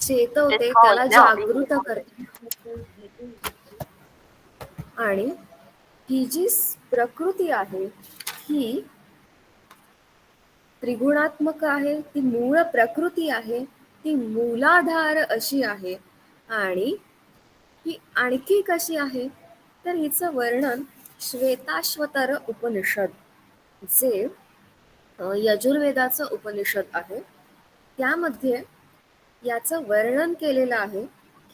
चेतवते, त्याला जागृत करते. आणि ही जी प्रकृती आहे ही त्रिगुणात्मक आहे, ती मूळ प्रकृती आहे, ती मूलाधार अशी आहे. आणि ही आणखी कशी आहे तर हिचं वर्णन श्वेताश्वतर उपनिषद, जे यजुर्वेदाचं उपनिषद आहे, त्यामध्ये याचं वर्णन केलेलं आहे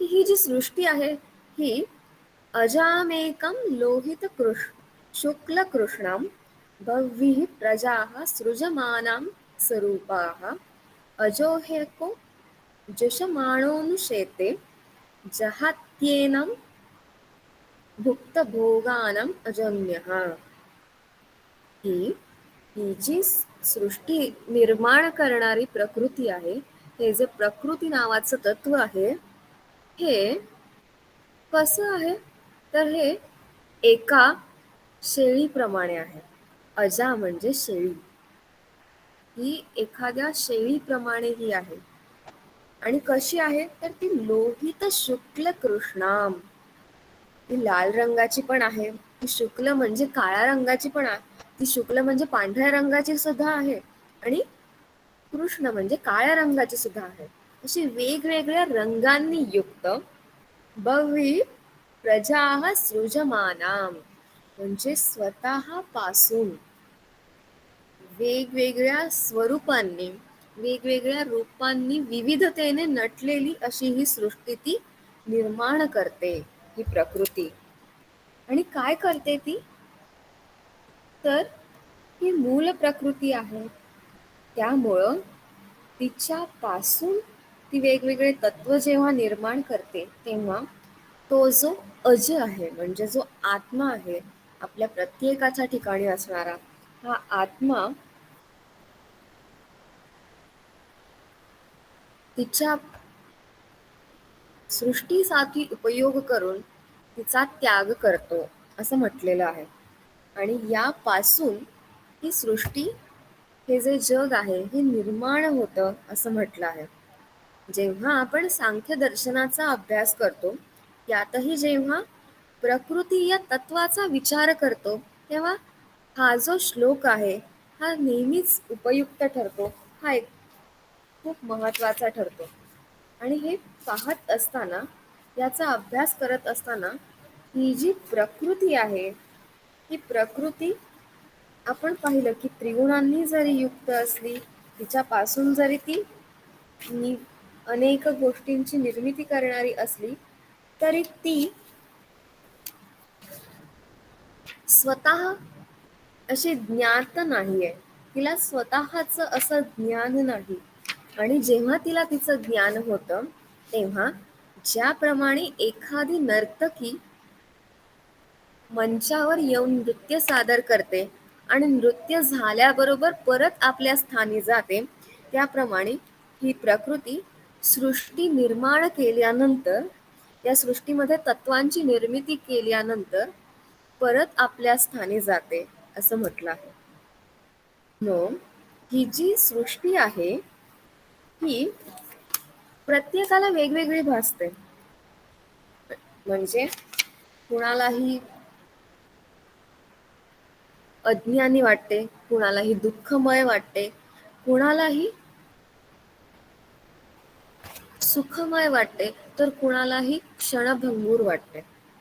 की ही जी सृष्टी आहे ही अजामेकं लोहित शुक्ल कृष्णं बह्वीः प्रजाः सृजमानां स्वरूपाः अजोहेको जुषमाणोऽनुशेते जहात्येनं भुक्तभोगानम् अजन्यः. ही ही जी सृष्टी निर्माण करणारी प्रकृती आहे, हे जे प्रकृती नावाचं तत्व आहे, हे कसं आहे तर हे एका शेळीप्रमाणे आहे. अजा म्हणजे शेळी, ही एखाद्या शेळीप्रमाणे ही आहे. आणि कशी आहे तर ती लोहित शुक्ल कृष्णाम, ती लाल रंगाची पण आहे, ती शुक्ल म्हणजे काळ्या रंगाची पण आहे, ती शुक्ल म्हणजे पांढऱ्या रंगाची सुद्धा आहे, आणि कृष्ण म्हणजे काळ्या रंगाची सुद्धा आहे. अशी वेगवेगळ्या रंगांनी युक्त बह्वी प्रजाः सृजमानां, म्हणजे स्वतःपासून वेगवेगळ्या स्वरूपांनी, वेगवेगळ्या रूपांनी, विविधतेने नटलेली अशी ही सृष्टी ती निर्माण करते, ही प्रकृती. आणि काय करते ती तर ही मूल प्रकृती आहे, त्यामुळं तिच्यापासून ती वेगवेगळे तत्व जेव्हा निर्माण करते तेव्हा तो जो अज आहे, म्हणजे जो आत्मा आहे, आपल्या प्रत्येकाच्या ठिकाणी असणारा हा आत्मा, तिच्या सृष्टीसाठी उपयोग करून तिचा त्याग करतो असं म्हटलेलं आहे. आणि यापासून ही सृष्टी, हे जे जग आहे हे निर्माण होतं असं म्हटलं आहे. जेव्हा आपण सांख्य दर्शनाचा अभ्यास करतो, यातही जेव्हा प्रकृती या तत्वाचा विचार करतो, तेव्हा हा जो श्लोक आहे हा नेहमीच उपयुक्त ठरतो, हा एक खूप महत्वाचा ठरतो. आणि हे पाहत असताना, याचा अभ्यास करत असताना, ही जी प्रकृती आहे ही प्रकृती आपण पाहिलं की त्रिगुणांनी जरी युक्त असली, तिच्यापासून जरी ती अनेक गोष्टींची निर्मिती करणारी असली, तरी ती स्वतः अशी ज्ञात नाहीये, तिला स्वतःच असं ज्ञान नाही. आणि जेव्हा तिला तिचं ज्ञान होतं तेव्हा ज्याप्रमाणे एखादी नर्तकी मंचावर येऊन नृत्य सादर करते आणि नृत्य झाल्याबरोबर परत आपल्या स्थानी जाते, त्याप्रमाणे ही प्रकृती सृष्टी निर्माण केल्यानंतर, या सृष्टीमध्ये तत्वांची निर्मिती केल्यानंतर परत आपल्या स्थानी जाते असं म्हटलं आहे. मग ही जी सृष्टी आहे ही प्रत्येकाला वेगवेगळी भासते. म्हणजे कुणालाही अज्ञानी वाटते, कुणालाही दुःखमय वाटते, कुणालाही सुखमय वाटते, तर कुणालाही क्षणभंगूर वाटते.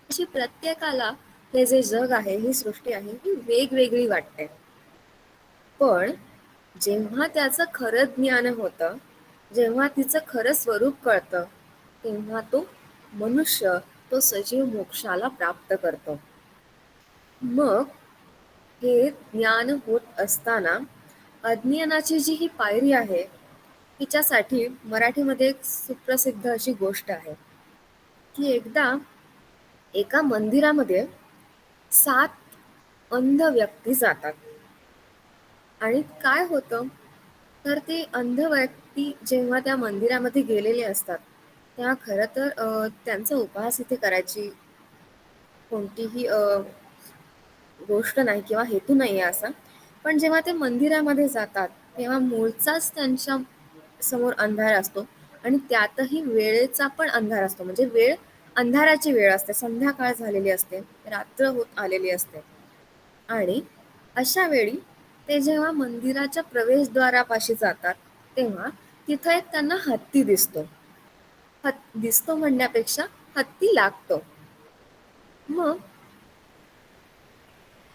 अशी प्रत्येकाला हे जे जग आहे, ही सृष्टी आहे, ही वेगवेगळी वाटते. पण जेव्हा त्याचं खरं ज्ञान होतं, जेव्हा तिचं खरं स्वरूप कळतं, तेव्हा तो मनुष्य तो सजीव मोक्षाला प्राप्त करतो. मग हे ज्ञान होत असताना अज्ञानाची जी ही पायरी आहे, तिच्यासाठी मराठीमध्ये एक सुप्रसिद्ध अशी गोष्ट आहे की एकदा एका मंदिरामध्ये 7 अंध व्यक्ती जातात. आणि काय होतं तर ते अंध व्यक्ती जेव्हा त्या मंदिरामध्ये गेलेले असतात, तेव्हा खरं तर त्यांचा उपहास इथे करायची कोणतीही गोष्ट नाही किंवा हेतू नाही आहे असा. पण जेव्हा ते मंदिरामध्ये जातात तेव्हा मूळचाच त्यांच्या समोर अंधार असतो, आणि त्यातही वेळेचा पण अंधार असतो, म्हणजे वेळ अंधाराची वेळ असते, संध्याकाळ झालेली असते, रात्र होत आलेली असते. आणि अशा वेळी ते जेव्हा मंदिराच्या प्रवेशद्वारापाशी जातात तेव्हा तिथं एक त्यांना हत्ती दिसतो. दिसतो म्हणण्यापेक्षा हत्ती लागतो. मग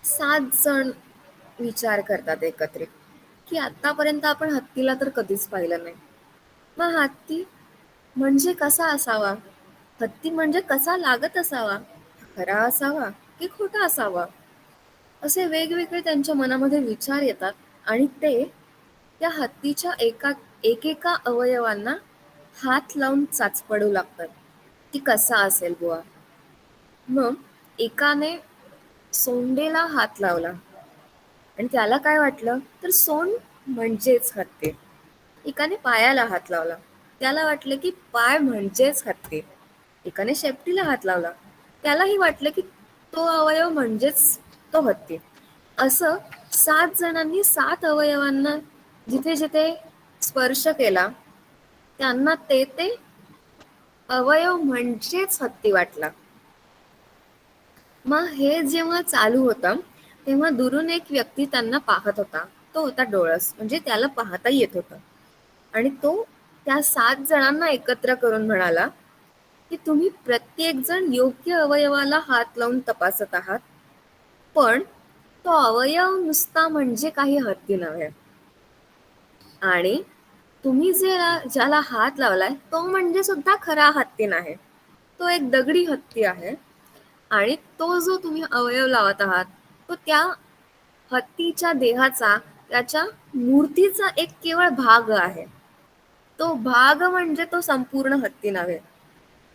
7 जण विचार करतात एकत्रित, की आतापर्यंत आपण हत्तीला तर कधीच पाहिलं नाही. मग हत्ती म्हणजे कसा असावा? हत्ती म्हणजे कसा लागत असावा? खरा असावा की खोटा असावा? असे वेगवेगळे त्यांच्या मनामध्ये विचार येतात आणि ते त्या हत्तीच्या एकेका अवयवांना हात लावून चाचपडू लागतात, की कसा असेल बुवा. मग एकाने सोंडेला हात लावला आणि त्याला काय वाटलं, तर सोंड म्हणजेच हत्ती. एकाने पायाला हात लावला, त्याला वाटलं की पाय म्हणजेच हत्ती. एकाने शेपटीला हात लावला, त्यालाही वाटलं की तो अवयव म्हणजेच तो हत्ती. असं 7 जणांनी 7 अवयवांना जिथे जिथे स्पर्श केला त्यांना ते ते अवयव म्हणजेच हत्ती वाटला. मग हे जेव्हा चालू होतं तेव्हा दुरून एक व्यक्ती त्यांना पाहत होता. तो होता डोळस, म्हणजे त्याला पाहता येत होतं. आणि तो त्या 7 जणांना एकत्र करून म्हणाला, की तुम्ही प्रत्येक जण योग्य अवयवाला हात लावून तपासत आहात, पण तो अवयव नुसता म्हणजे काही हत्ती नव्हे. आणि तुम्ही ज्याला हात लावलाय तो म्हणजे सुद्धा खरा हत्ती नाही. तो एक दगडी हत्ती आहे. आणि तो जो तुम्ही अवयव लावत आहात तो त्या हत्तीच्या देहाचा, त्याच्या मूर्तीचा एक केवळ भाग आहे. तो भाग म्हणजे तो संपूर्ण हत्ती नव्हे.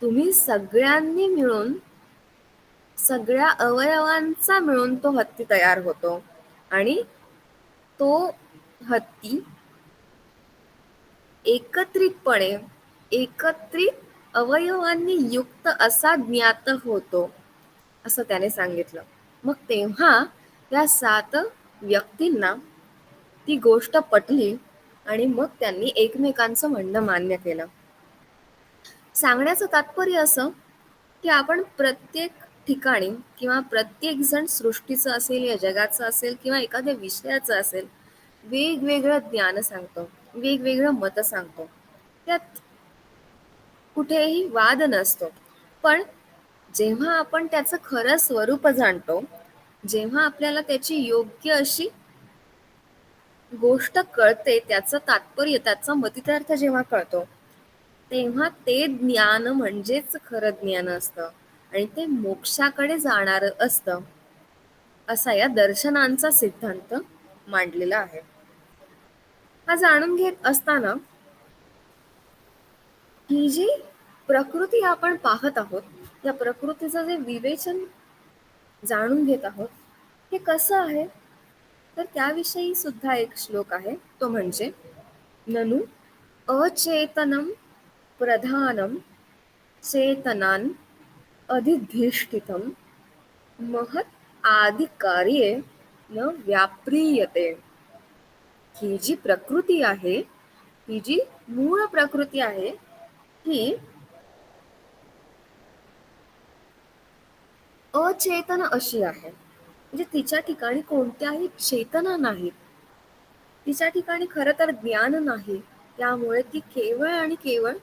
तुम्ही सगळ्यांनी मिळून, सगळ्या अवयवांचा मिळून तो हत्ती तयार होतो. आणि तो हत्ती एकत्रित अवयवांनी युक्त असा ज्ञात होतो, असं त्याने सांगितलं. मग तेव्हा या 7 व्यक्तींना ती गोष्ट पटली आणि मग त्यांनी एकमेकांचं म्हणणं मान्य केलं. सांगण्याचं तात्पर्य असं, की आपण प्रत्येक ठिकाणी किंवा प्रत्येक जण सृष्टीचं असेल या जगाचं असेल किंवा एखाद्या विषयाचं असेल, वेगवेगळं ज्ञान सांगतो, वेगवेगळं मत सांगतो. त्यात कुठेही वाद नसतो. पण जेव्हा आपण त्याचं खरं स्वरूप जाणतो, जेव्हा आपल्याला त्याची योग्य अशी गोष्ट कळते, त्याचं तात्पर्य, त्याचा मतितार्थ जेव्हा कळतो, तेव्हा ते ज्ञान म्हणजेच खरं ज्ञान असतं आणि ते मोक्षाकडे जाणारं असतं, असा या दर्शनांचा सिद्धांत मांडलेला आहे. हा जाणून घेत असताना ही जी प्रकृती आपण पाहत आहोत, या प्रकृतीचं जे विवेचन जाणून घेत आहोत, हे कसं आहे, तर त्याविषयी सुद्धा एक श्लोक आहे. तो म्हणजे ननु अचेतनं प्रधानं चेतनान अधिधिष्ठितं महत् आदिकार्ये न व्याप्रियते. ही जी प्रकृती आहे, ही जी मूळ प्रकृती आहे, ही अचेतन अशी आहे. म्हणजे तिच्या ठिकाणी कोणत्याही चेतना नाहीत. तिच्या ठिकाणी खरं तर ज्ञान नाही. त्यामुळे ती केवळ आणि केवळ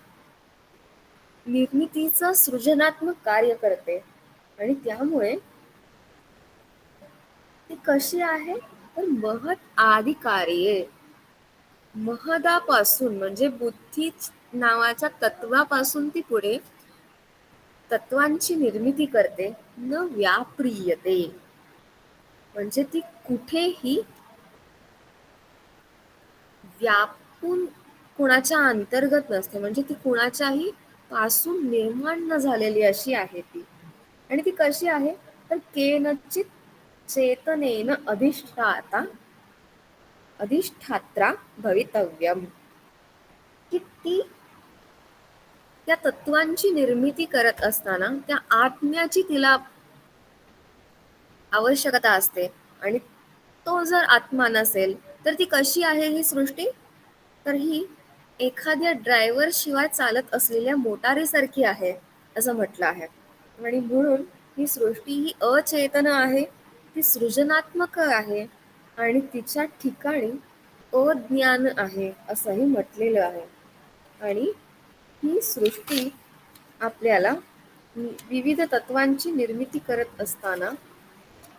निर्मितीचं सृजनात्मक कार्य करते. आणि त्यामुळे ती कशी आहे, तर महत् आदी कार्ये, महदापासून म्हणजे बुद्धी नावाच्या तत्वापासून ती पुढे तत्वांची निर्मिती करते. न व्याप्रियते म्हणजे ती कुठेही व्यापून कुणाच्या अंतर्गत नसते, म्हणजे ती कुणाच्याही पासून निर्माण न झालेली अशी आहे ती. आणि ती कशी आहे, तर केनचित चेतनेन अधिष्ठात्रा भवितव्यम, की ती त्या तत्वांची निर्मिती करत असताना त्या आत्म्याची तिला आवश्यकता असते. आणि तो जर आत्मा नसेल तर ती कशी आहे ही सृष्टी, तर ही एखाद्या ड्रायव्हर शिवाय चालत असलेल्या मोटारीसारखी आहे असं म्हटलं आहे. आणि म्हणून ही सृष्टी ही अचेतन आहे, ती सृजनात्मक आहे आणि तिच्या ठिकाणी अज्ञान आहे असंही म्हटलेलं आहे. आणि ही सृष्टी आपल्याला विविध तत्वांची निर्मिती करत असताना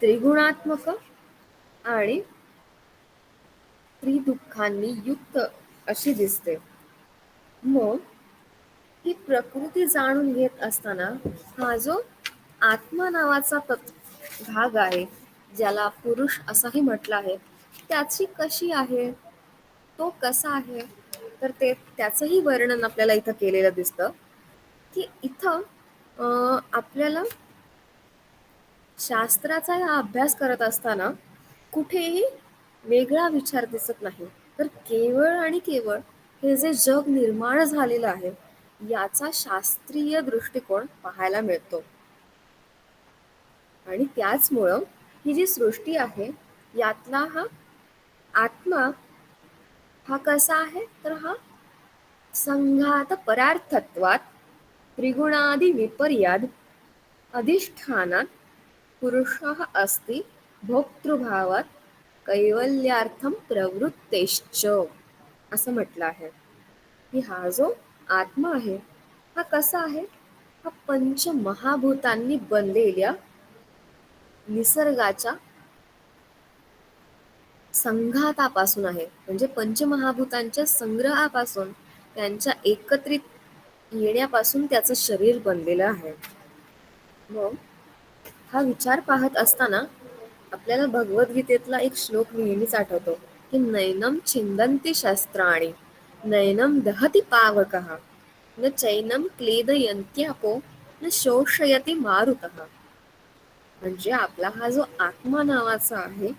त्रिगुणात्मक आणि त्रिदुःखांनी युक्त अशी दिसते. मग ही प्रकृती जाणून घेत असताना हा जो आत्मा नावाचा भाग आहे, ज्याला पुरुष असाही म्हटलं आहे, त्याची कशी आहे, तो कसा आहे, तर ते त्याचंही वर्णन आपल्याला इथं केलेलं दिसतं. की इथं आपल्याला शास्त्राचा हा अभ्यास करत असताना कुठेही वेगळा विचार दिसत नाही, तर केवळ आणि केवळ हे जे जग निर्माण झालेलं आहे याचा शास्त्रीय दृष्टिकोन पाहायला मिळतो. आणि त्याचमुळं ही जी सृष्टी आहे यातला हा आत्मा हा कसा आहे, तर हा संघात परार्थत्वात त्रिगुणादि विपर्याद अधिष्ठानात पुरुषः अस्ति भोक्तृभावात कैवल्यार्थम प्रवृत्तेश्च असं म्हटलं आहे. की हा जो आत्मा आहे हा कसा आहे, हा पंचमहाभूतांनी बनलेल्या निसर्गाच्या संघातापासून आहे. म्हणजे पंचमहाभूतांच्या संग्रहापासून, त्यांच्या एकत्रित येण्यापासून त्याचं शरीर बनलेलं आहे. मग हा विचार पाहत असताना आपल्याला भगवद्गीतेतला एक श्लोक नेहमीच आठवतो की नैनम छिंदन्ति शस्त्राणि नैनम दहति पावकः न चैनम क्लेदयन्त्यापो न शोषयति मारुतः. म्हणजे आपला हा जो आत्मा नावाचा आहे,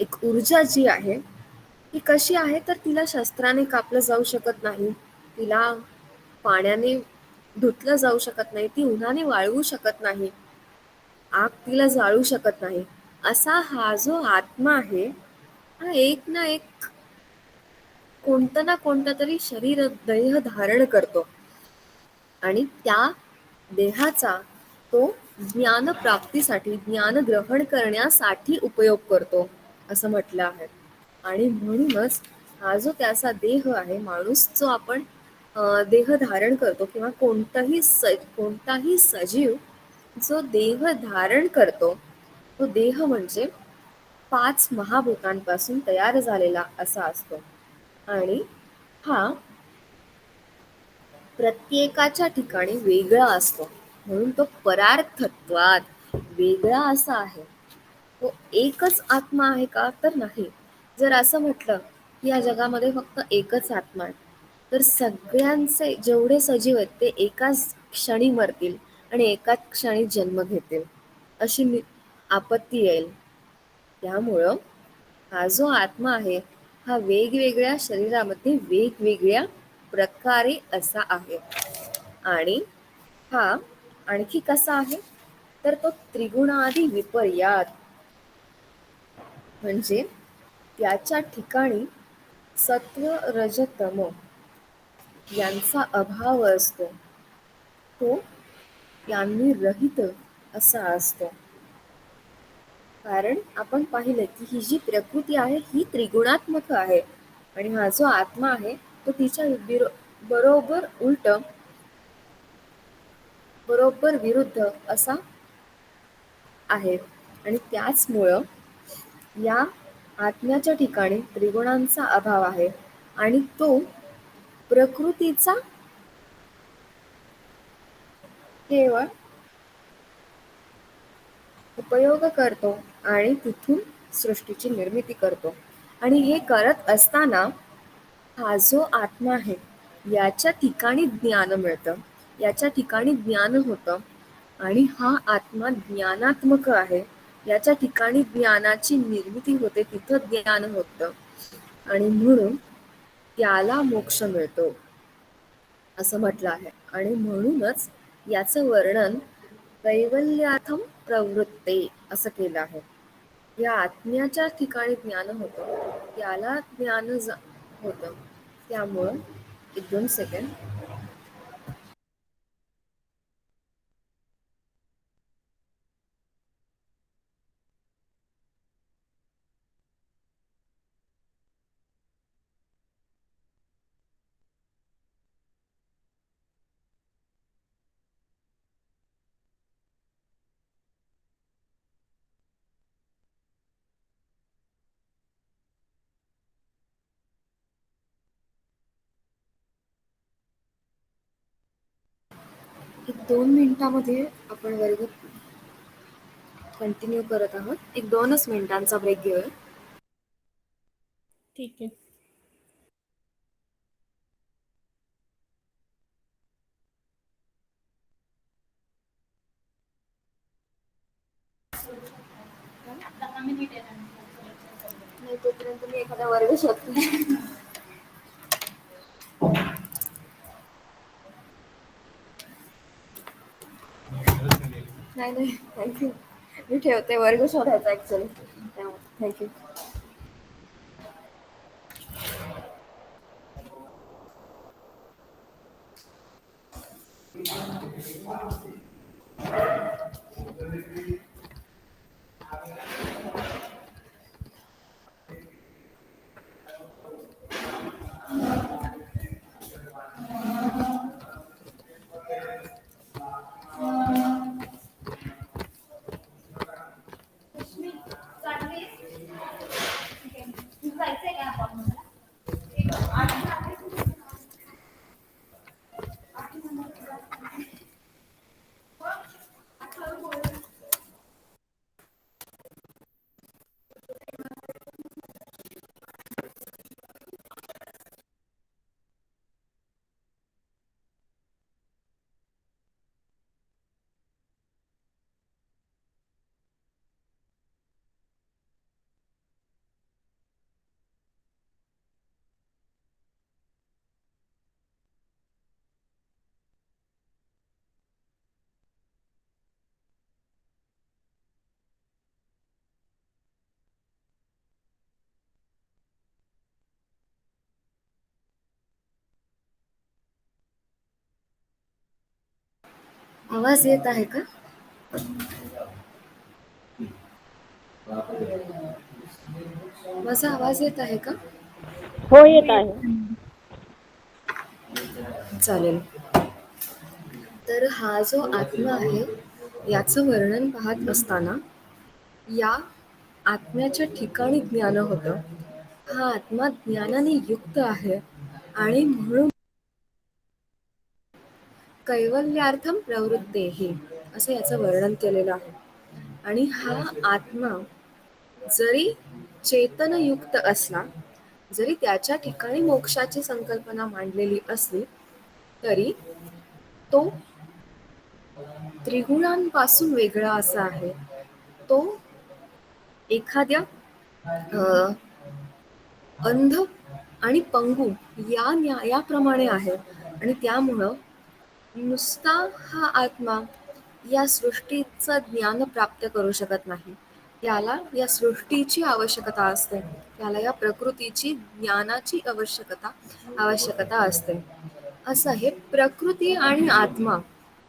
एक ऊर्जा जी आहे ती कशी आहे, तर तिला शस्त्राने कापलं जाऊ शकत नाही, तिला पाण्याने धुतलं जाऊ शकत नाही, ती उन्हाने वाळवू शकत नाही, आग तिला जाळू शकत नाही. असा हा जो आत्मा आहे हा एक ना एक कोणतं ना कोणतं तरी शरीर देह धारण करतो आणि त्या देहाचा तो ज्ञान प्राप्तीसाठी, ज्ञान ग्रहण करण्यासाठी उपयोग करतो असं म्हटलं आहे. आणि म्हणूनच हा जो त्याचा देह आहे, माणूस जो आपण देह धारण करतो किंवा कोणताही सजीव जो देह धारण करतो, तो देह म्हणजे 5 महाभूतांपासून तयार झालेला असा असतो. आणि हा प्रत्येकाच्या ठिकाणी वेगळा असतो, म्हणून तो परार्थत्वात वेगळा असा आहे. तो एकच आत्मा आहे का, तर नाही. जर असं म्हटलं की या जगामध्ये फक्त एकच आत्मा आहे, तर सगळ्यांचे जेवढे सजीव आहेत ते एकाच क्षणी मरतील आणि एकाच क्षणी जन्म घेतील, अशी आपत्ती येईल. त्यामुळं हा जो आत्मा आहे हा वेगवेगळ्या शरीरामध्ये वेगवेगळ्या प्रकारे असा आहे. आणि हा आणखी कसा आहे, तर तो त्रिगुणादि विपर्यात, म्हणजे त्याच्या ठिकाणी सत्व रज तम यांचा अभाव असतो, तो यांनी रहित असा असतो. कारण आपण पाहिलं की ही जी प्रकृती आहे ही त्रिगुणात्मक आहे आणि हा जो आत्मा आहे तो तिच्या बरोबर उलट, बरोबर विरुद्ध असा आहे. आणि त्याचमुळं या आत्म्याच्या ठिकाणी त्रिगुणांचा अभाव आहे आणि तो प्रकृतीचा केवळ उपयोग करतो आणि तिथून सृष्टीची निर्मिती करतो. आणि हे करत असताना हा जो आत्मा आहे याच्या ठिकाणी ज्ञान मिळतं, याच्या ठिकाणी ज्ञान होतं आणि हा आत्मा ज्ञानात्मक आहे, याच्या ठिकाणी ज्ञानाची निर्मिती होते, तिथं ज्ञान होतं आणि म्हणून त्याला मोक्ष मिळतो असं म्हटलं आहे. आणि म्हणूनच याचं वर्णन कैवल्यार्थम प्रवृत्ते असं केलं आहे. या आत्म्याच्या ठिकाणी ज्ञान होतं, त्याला ज्ञान होतं त्यामुळं एक 2 सेकंड. एक 2 मिनिटामध्ये आपण वर्ग कंटिन्यू करत आहोत. एक 2च मिनिटांचा ब्रेक घेऊया. ठीक आहे. नाही तोपर्यंत मी एखादा वर्ग शोधते. नाही नाही थँक्यू. मी ठेवते वर्ग शोधायचा ऍक्च्युली. थँक्यू. आवाज येत आहे का? माझा आवाज येत आहे का? हो, येत आहे. चालेल. तर हा जो आत्मा आहे याचं वर्णन पाहत असताना या आत्म्याच्या ठिकाणी ज्ञान होतं. हा आत्मा ज्ञानाने युक्त आहे आणि म्हणून कैवल्यार्थम प्रवृत्तेहि असं याचं वर्णन केलेलं आहे. आणि हा आत्मा जरी चेतनयुक्त असला, जरी त्याच्या ठिकाणी मोक्षाची संकल्पना मांडलेली असली तरी तो त्रिगुणांपासून वेगळा असा आहे. तो एखाद्या अंध आणि पंगू या न्यायाप्रमाणे आहे आणि त्यामुळं नुसता हा आत्मा या सृष्टीचं ज्ञान प्राप्त करू शकत नाही. त्याला या सृष्टीची आवश्यकता असते. त्याला या प्रकृतीची ज्ञानाची आवश्यकता असते. असं हे प्रकृती आणि आत्मा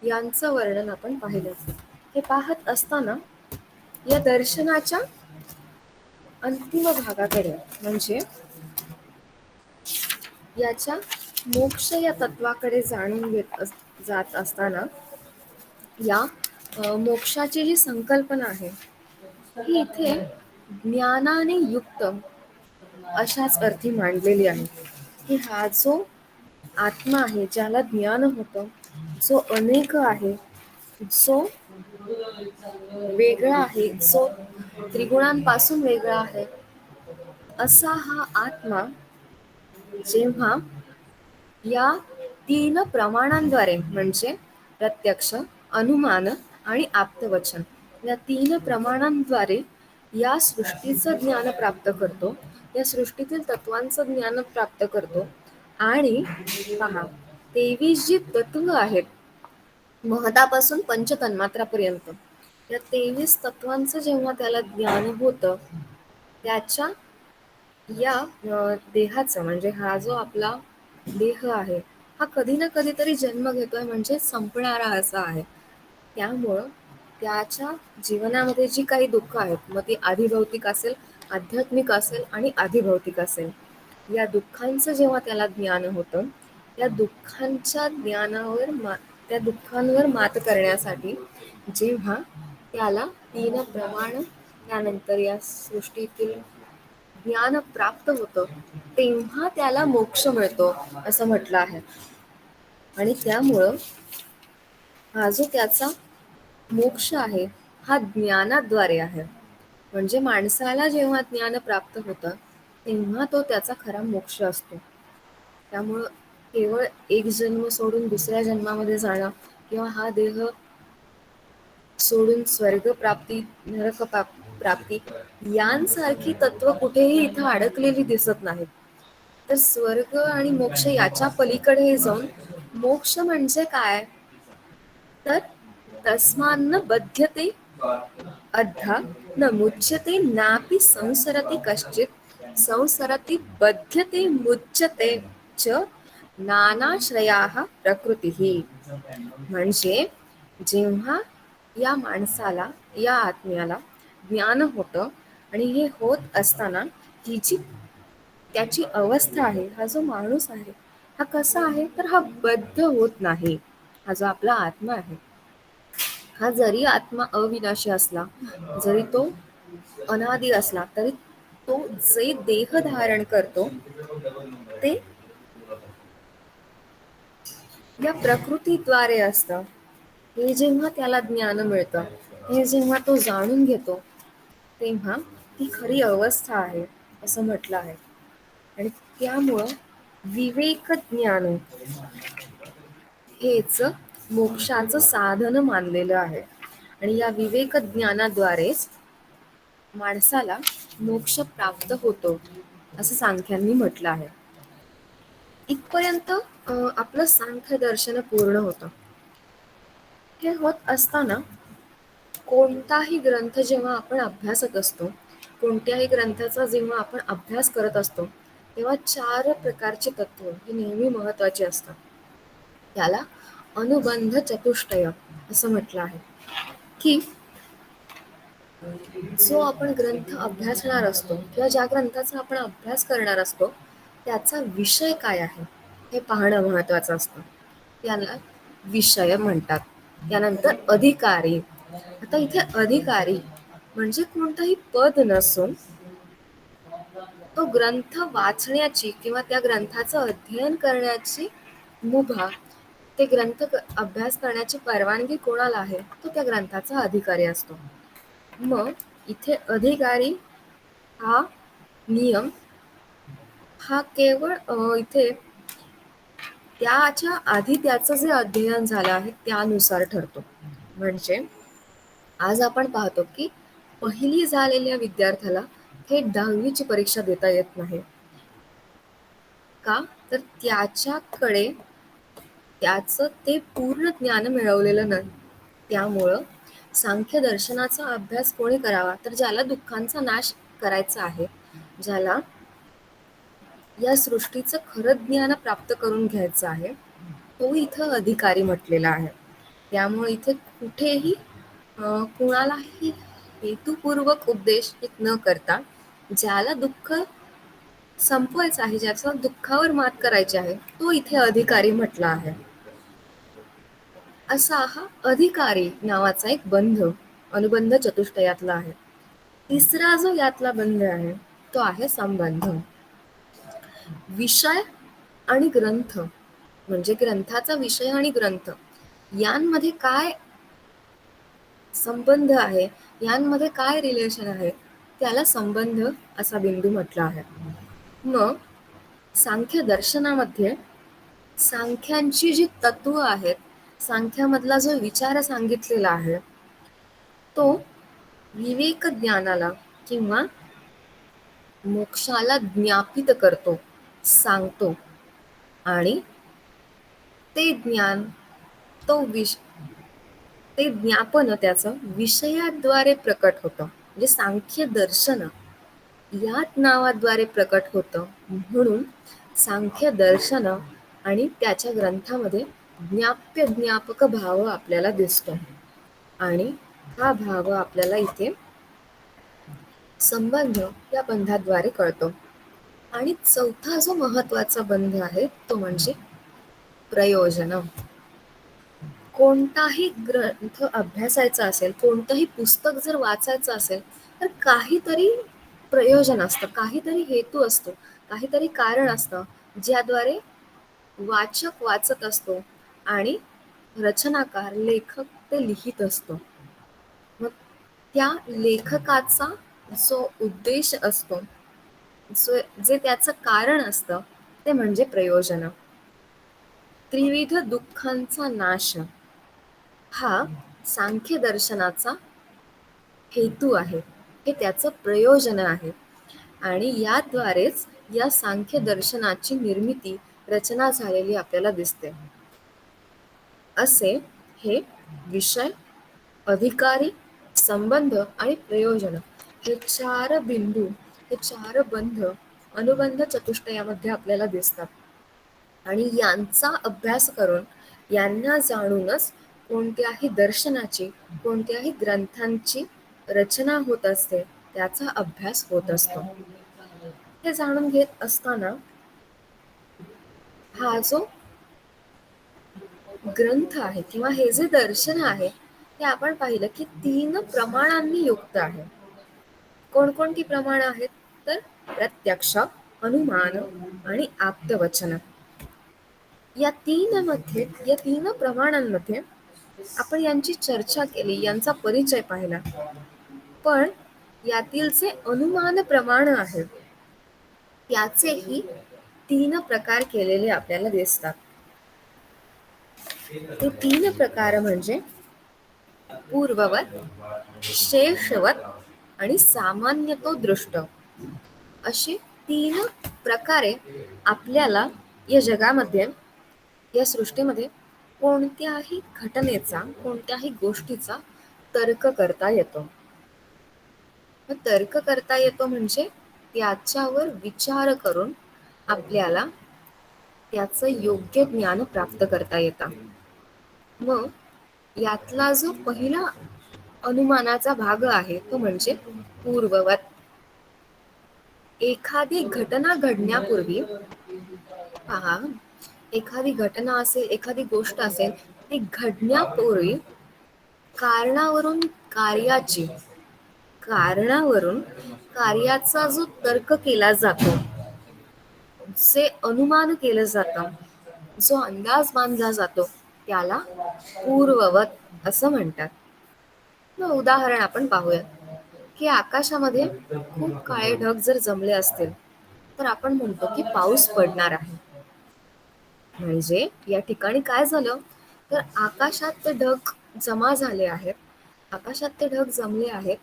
यांचं वर्णन आपण पाहिलं. हे पाहत असताना या दर्शनाच्या अंतिम भागाकडे म्हणजे याच्या मोक्ष या तत्वाकडे जात असताना या मोक्षाची जी संकल्पना आहे ही इथे ज्ञानाने युक्त अशाच अर्थी मांडलेली आहे की हा जो आत्मा आहे ज्याला ज्ञान होतं, जो अनेक आहे, जो वेगळा आहे, जो त्रिगुणांपासून वेगळा आहे, असा हा आत्मा जेव्हा या 3 प्रमाणांद्वारे म्हणजे प्रत्यक्ष, अनुमान आणि आप्तवचन या 3 प्रमाणांद्वारे या सृष्टीचं ज्ञान प्राप्त करतो, या सृष्टीतील तत्वांचं ज्ञान प्राप्त करतो आणि पहा 23 जी तत्व आहेत महदापासून पंचतन्मात्रापर्यंत या 23 तत्वांचं जेव्हा त्याला ज्ञान होतं त्याच्या या देहाचं म्हणजे हा जो आपला देह आहे हा कधी ना कधीतरी जन्म घेतोय म्हणजे संपणारा असा आहे. त्यामुळं त्याच्या जीवनामध्ये जी काही दुःख आहेत मग ती आधिभौतिक असेल, आध्यात्मिक असेल आणि अधिभौतिक असेल, या दुःखांचं जेव्हा त्याला ज्ञान होतं, त्या दुःखांच्या ज्ञानावर त्या दुःखांवर मात करण्यासाठी जेव्हा त्याला 3 प्रमाण त्यानंतर या सृष्टीतील ज्ञान प्राप्त होतं, तेव्हा त्याला मोक्ष मिळतो असं म्हटलं आहे. आणि त्यामुळं हा जो त्याचा मोक्ष आहे हा ज्ञानाद्वारे आहे. म्हणजे माणसाला जेव्हा ज्ञान प्राप्त होतं तेव्हा तो त्याचा खरा मोक्ष असतो. त्यामुळं केवळ एक जन्म सोडून दुसऱ्या जन्मामध्ये जाणं किंवा हा देह सोडून स्वर्ग प्राप्ती, नरक प्राप्ती यांसारखी तत्व कुठेही इथं अडकलेली दिसत नाहीत. तर स्वर्ग आणि मोक्ष याच्या पलीकडे जाऊन मोक्ष म्हणजे काय, तर तस्मान्न बध्यते अद्धा न मुच्यते नापि संसरति कश्चित संसरति बध्यते मुच्यते च नानाश्रयाः प्रकृतीः. म्हणजे जेव्हा या माणसाला, या आत्म्याला ज्ञान होतं आणि हे होत असताना ही जी त्याची अवस्था आहे, हा जो माणूस आहे हा कसा आहे, तर हा बद्ध होत नाही. हा जो आपला आत्मा आहे हा जरी आत्मा अविनाशी असला, जरी तो अनादि असला, तरी तो जे देह धारण करतो ते या प्रकृतीद्वारे असतं. हे जेव्हा त्याला ज्ञान मिळतं, हे जेव्हा तो जाणून घेतो, तेव्हा ती खरी अवस्था आहे असं म्हटलं आहे. आणि त्यामुळं विवेक ज्ञान हेच मोक्षाचं साधन मानलेलं आहे. आणि या विवेक ज्ञानाद्वारेच माणसाला मोक्ष प्राप्त होतो असं सांख्यांनी म्हटलं आहे. इथपर्यंत आपलं सांख्य दर्शन पूर्ण होतं. हे होत असताना कोणताही ग्रंथ जेव्हा आपण अभ्यासत असतो, कोणत्याही ग्रंथाचा जेव्हा आपण अभ्यास करत असतो, तेव्हा 4 प्रकारचे तत्व हे नेहमी महत्वाचे असतात. त्याला अनुबंध चतुष्टय असं म्हटलं आहे. की जो आपण ग्रंथ अभ्यासणार असतो किंवा ज्या ग्रंथाचा आपण अभ्यास करणार असतो त्याचा विषय काय आहे हे पाहणं महत्वाचं असतं. त्याला विषय म्हणतात. त्यानंतर अधिकारी. आता इथे अधिकारी म्हणजे कोणताही पद नसून तो ग्रंथ वाचण्याची किंवा त्या ग्रंथाचं अध्ययन करण्याची मुभा, ते ग्रंथ अभ्यास करण्याची परवानगी कोणाला आहे, तो त्या ग्रंथाचा अधिकारी असतो. मग इथे अधिकारी हा नियम हा केवळ इथे त्याच्या आधी त्याचं जे अध्ययन झालं आहे त्यानुसार ठरतो. म्हणजे आज आपण पाहतो की पहिली झालेल्या विद्यार्थ्याला थेट 10वीची परीक्षा देता येत नाही. का, तर त्याच्याकडे त्याचं ते पूर्ण ज्ञान मिळवलेलं नाही. त्यामुळं सांख्य दर्शनाचा अभ्यास कोणी करावा, तर ज्याला दुःखांचा नाश करायचा आहे, ज्याला या सृष्टीचं खरं ज्ञान प्राप्त करून घ्यायचं आहे, तो इथं अधिकारी म्हटलेला आहे. त्यामुळे इथे कुठेही कुणालाही हेतुपूर्वक उपदेश न करता ज्याला दुःख संपवायचं आहे, ज्याचा दुःखावर मात करायची आहे, तो इथे अधिकारी म्हटला आहे. असा हा अधिकारी नावाचा एक बंध अनुबंध चतुष्टयातला आहे. तिसरा जो यातला बंध आहे तो आहे संबंध. विषय आणि ग्रंथ म्हणजे ग्रंथाचा विषय आणि ग्रंथ यांमध्ये काय संबंध आहे, यांमध्ये काय रिलेशन आहे, त्याला संबंध असा बिंदू म्हटला आहे. मग सांख्य दर्शनामध्ये सांख्यांची जी तत्व आहेत, सांख्यामधला जो विचार सांगितलेला आहे तो विवेक ज्ञानाला किंवा मोक्षाला ज्ञापित करतो, सांगतो. आणि ते ज्ञान, तो ते ज्ञापन त्याचं विषयाद्वारे प्रकट होतं. म्हणजे सांख्य दर्शन याच नावाद्वारे प्रकट होतं. म्हणून सांख्य दर्शन आणि त्याच्या ग्रंथामध्ये ज्ञाप्य ज्ञापक भाव आपल्याला दिसतो आणि हा भाव आपल्याला इथे संबंध या बंधाद्वारे कळतो. आणि चौथा जो महत्वाचा बंध आहे तो म्हणजे प्रयोजन. कोणताही ग्रंथ अभ्यासायचा असेल, कोणतंही पुस्तक जर वाचायचं असेल तर काहीतरी प्रयोजन असतं, काहीतरी हेतू असतो, काहीतरी कारण असतं ज्याद्वारे वाचक वाचत असतो आणि रचनाकार लेखक ते लिहित असतो. मग त्या लेखकाचा जो उद्देश असतो, जे त्याचं कारण असतं ते म्हणजे प्रयोजन. त्रिविध दुःखांचा नाश हा सांख्य दर्शनाचा हेतू आहे, हे त्याचं प्रयोजन आहे आणि याद्वारेच या सांख्य दर्शनाची निर्मिती रचना झालेली आपल्याला दिसते. असे हे विषय, अधिकारी, संबंध आणि प्रयोजन हे चार बिंदू, हे चार बंध अनुबंध चतुष्टयामध्ये आपल्याला दिसतात. आणि यांचा अभ्यास करून, यांना जाणूनच कोणत्याही दर्शनाची, कोणत्याही ग्रंथांची रचना होत असते, त्याचा अभ्यास होत असतो. हे जाणून घेत असताना हा जो ग्रंथ आहे किंवा हे जे दर्शन आहे ते आपण पाहिलं की 3 प्रमाणांनी युक्त आहे. कोणकोणती प्रमाण आहेत तर प्रत्यक्ष, अनुमान आणि आप्तवचन. या तीन प्रमाणांमध्ये आपण यांची चर्चा केली, यांचा परिचय पाहिला. पण यातील जे अनुमान प्रमाण आहेत त्याचेही 3 प्रकार केलेले आपल्याला दिसतात. ते 3 प्रकार म्हणजे पूर्ववत, शेषवत आणि सामान्यतो दृष्ट अशी 3 प्रकारे आपल्याला या जगामध्ये, या सृष्टीमध्ये कोणत्याही घटनेचा, कोणत्याही गोष्टीचा तर्क करता येतो. तर्क करता येतो म्हणजे त्याच्यावर विचार करून आपल्याला त्याचं योग्य ज्ञान प्राप्त करता येतं. मग यातला जो पहिला अनुमानाचा भाग आहे तो म्हणजे पूर्ववत. एखादी घटना घडण्यापूर्वी पहा, एखादी घटना असेल, एखादी गोष्ट असेल, ती घडण्यापूर्वी कारणावरून कार्याचा जो तर्क केला जातो, जे अनुमान केलं जातं, जो अंदाज बांधला जातो त्याला पूर्ववत असं म्हणतात. मग उदाहरण आपण पाहूयात की आकाशामध्ये खूप काळे ढग जर जमले असतील तर आपण म्हणतो की पाऊस पडणार आहे. म्हणजे या ठिकाणी काय झालं तर आकाशात ते ढग जमा झाले आहेत, आकाशात ते ढग जमले आहेत,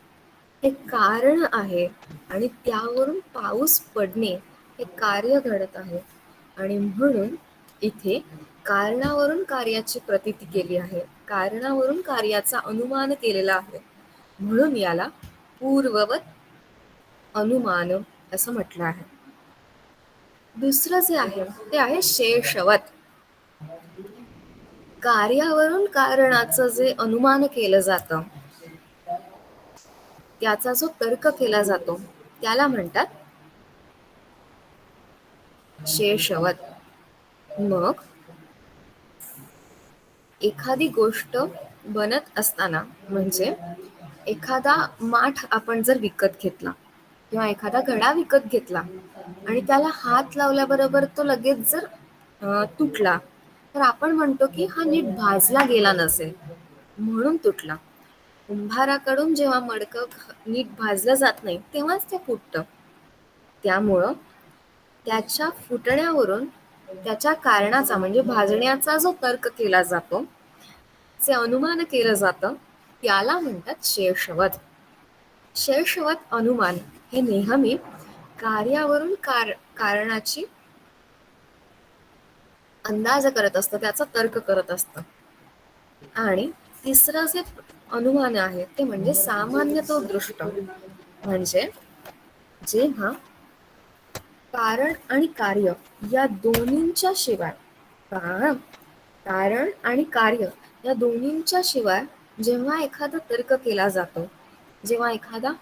हे कारण आहे आणि त्यावरून पाऊस पडणे हे कार्य घडत आहे. आणि म्हणून इथे कारणावरून कार्याची प्रतीती केली आहे, कारणावरून कार्याचा अनुमान केलेला आहे, म्हणून याला पूर्ववत अनुमान असं म्हटलं आहे. दुसरं जे आहे ते आहे शेषवत. कार्यावरून कारणाचं जे अनुमान केलं जातं, त्याचा जो तर्क केला जातो त्याला म्हणतात शेषवत. मग एखादी गोष्ट बनत असताना, म्हणजे एखादा माठ आपण जर विकत घेतला किंवा एखादा घडा विकत घेतला आणि त्याला हात लावल्याबरोबर तो लगेच जर तुटला तर आपण म्हणतो की हा नीट भाजला गेला नसेल म्हणून तुटला. कुंभाराकडून जेव्हा मडकं नीट भाजलं जात नाही तेव्हाच ते फुटतं. त्यामुळं त्याच्या फुटण्यावरून त्याच्या कारणाचा म्हणजे भाजण्याचा जो तर्क केला जातो, जे अनुमान केलं जातं त्याला म्हणतात शेषवत. शेषवत अनुमान हे नेहमी कार्यावरून कारणाची अंदाज करत असतं, त्याचा तर्क करत असतं. आणि तिसरं जे अनुमान आहे ते म्हणजे सामान्यतो दृष्ट. म्हणजे जेव्हा कारण आणि कार्य या दोन्हींच्या शिवाय पहा, कारण आणि कार्य या दोन्हींच्या शिवाय जेव्हा एखादा तर्क केला जातो, जेव्हा एखादा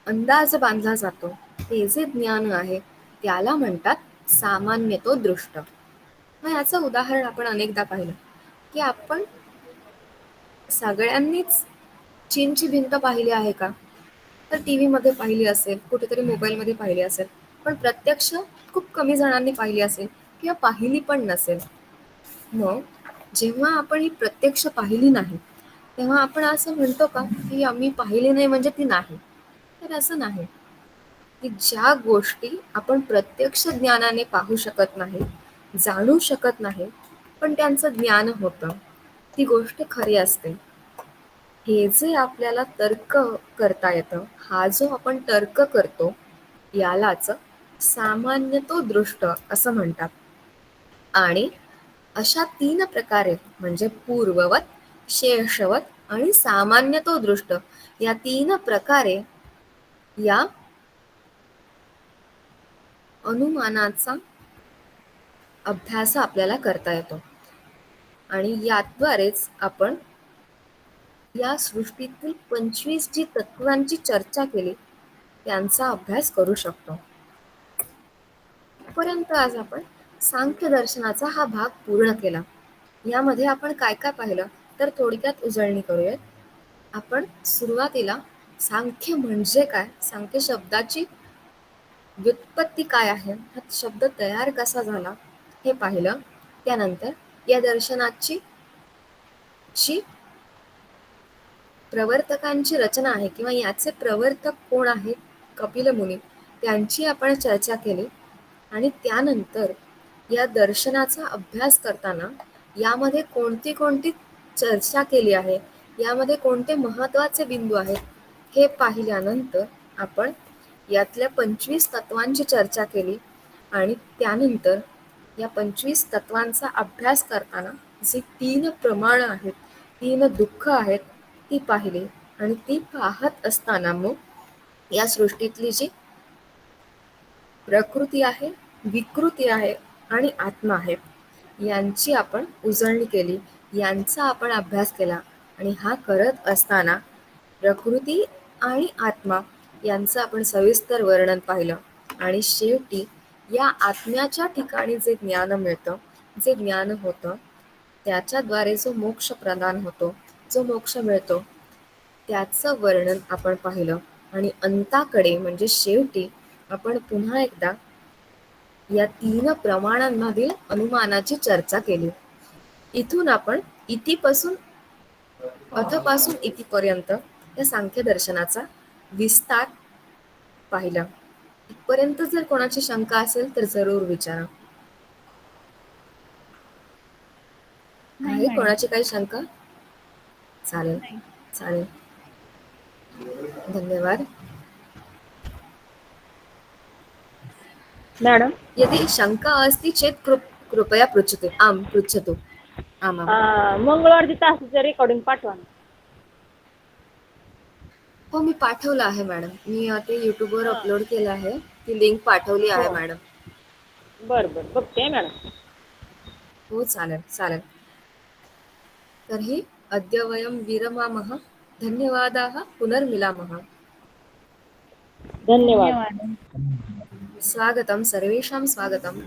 अंदाज बांधला जातो, ते जे ज्ञान आहे त्याला म्हणतात सामान्यतो दृष्ट. मग याचं उदाहरण आपण अनेकदा पाहिलं की आपण सगळ्यांनीच चीनची भिंत पाहिली आहे का? तर टीव्ही मध्ये पाहिली असेल, कुठेतरी मोबाईलमध्ये पाहिली असेल, पण प्रत्यक्ष खूप कमी जणांनी पाहिली असेल किंवा पाहिली पण नसेल. मग जेव्हा आपण ही प्रत्यक्ष पाहिली नाही, तेव्हा आपण असं म्हणतो का की आम्ही पाहिली नाही म्हणजे ती नाही? तर असं नाही. की ज्या गोष्टी आपण प्रत्यक्ष ज्ञानाने पाहू शकत नाही, जाणू शकत नाही, पण त्यांचं ज्ञान होतं, ती गोष्ट खरी असते. हे जे आपल्याला तर्क करता येतं, हा जो आपण तर्क करतो, यालाच सामान्यतो दृष्ट असं म्हणतात. आणि अशा 3 प्रकारे म्हणजे पूर्ववत, शेषवत आणि सामान्यतो दृष्ट या 3 प्रकारे या अनुमानाचा अभ्यास आपल्याला करता येतो. आणि याद्वारेच आपण या सृष्टीतील 25 जी तत्वांची चर्चा केली त्यांचा अभ्यास करू शकतो. पर्यंत आज आपण सांख्य दर्शनाचा हा भाग पूर्ण केला. यामध्ये आपण काय काय पाहिलं तर थोडक्यात उजळणी करूयात. आपण सुरुवातीला सांख्य म्हणजे काय, सांख्य शब्दाची व्युत्पत्ती काय आहे, हा शब्द तयार कसा झाला हे पाहिलं. त्यानंतर या दर्शनाची जी प्रवर्तकांची रचना आहे किंवा याचे प्रवर्तक कोण आहेत, कपिल मुनी, त्यांची आपण चर्चा केली. आणि त्यानंतर या दर्शनाचा अभ्यास करताना यामध्ये कोणती कोणती चर्चा केली आहे, यामध्ये कोणते महत्त्वाचे बिंदू आहेत हे पाहिल्यानंतर आपण यातल्या 25 तत्वांची चर्चा केली. आणि त्यानंतर या 25 तत्वांचा अभ्यास करताना जी 3 प्रमाण आहेत, 3 दुःख आहेत, ती पाहिली. आणि ती पाहत असताना मग या सृष्टीतली जी प्रकृती आहे, विकृती आहे आणि आत्मा आहे, यांची आपण उजळणी केली, यांचा आपण अभ्यास केला. आणि हा करत असताना प्रकृती आणि आत्मा यांचं आपण सविस्तर वर्णन पाहिलं. आणि शेवटी या आत्म्याच्या ठिकाणी जे ज्ञान मिळतं, जे ज्ञान होतं, त्याच्याद्वारे जो मोक्ष प्रदान होतो, जो मोक्ष मिळतो, त्याचं वर्णन आपण पाहिलं. आणि अंताकडे म्हणजे शेवटी आपण पुन्हा एकदा या 3 प्रमाणांमधील अनुमानाची चर्चा केली. इथून आपण इतिपासून अथपासून इतिपर्यंत या सांख्य दर्शनाचा विस्तार पाहिला. इथपर्यंत जर कोणाची शंका असेल तर जरूर विचारा. नाही आहे मॅडम. कोणाची काही शंका? चालेल, नाही. चालेल. धन्यवाद. मॅडम, यदि शंका अस्ति चेत् कृपया पृच्छतु. आम्, पृच्छतु. आमाम्. मंगळवारची तासाचं रेकॉर्डिंग पाठवा ना. हो, मी पाठवलं आहे मॅडम. मी ते YouTubeवर हां. अपलोड केलं आहे. ती लिंक पाठवली आहे हो. मॅडम. बरं बरं, बघते मॅडम. हो, चालेल, चालेल. तर्हि अद्य वयं विरमामः. धन्यवादाः. पुनर्मिलामः. धन्यवाद. स्वागतं, सर्वेषां स्वागतम्.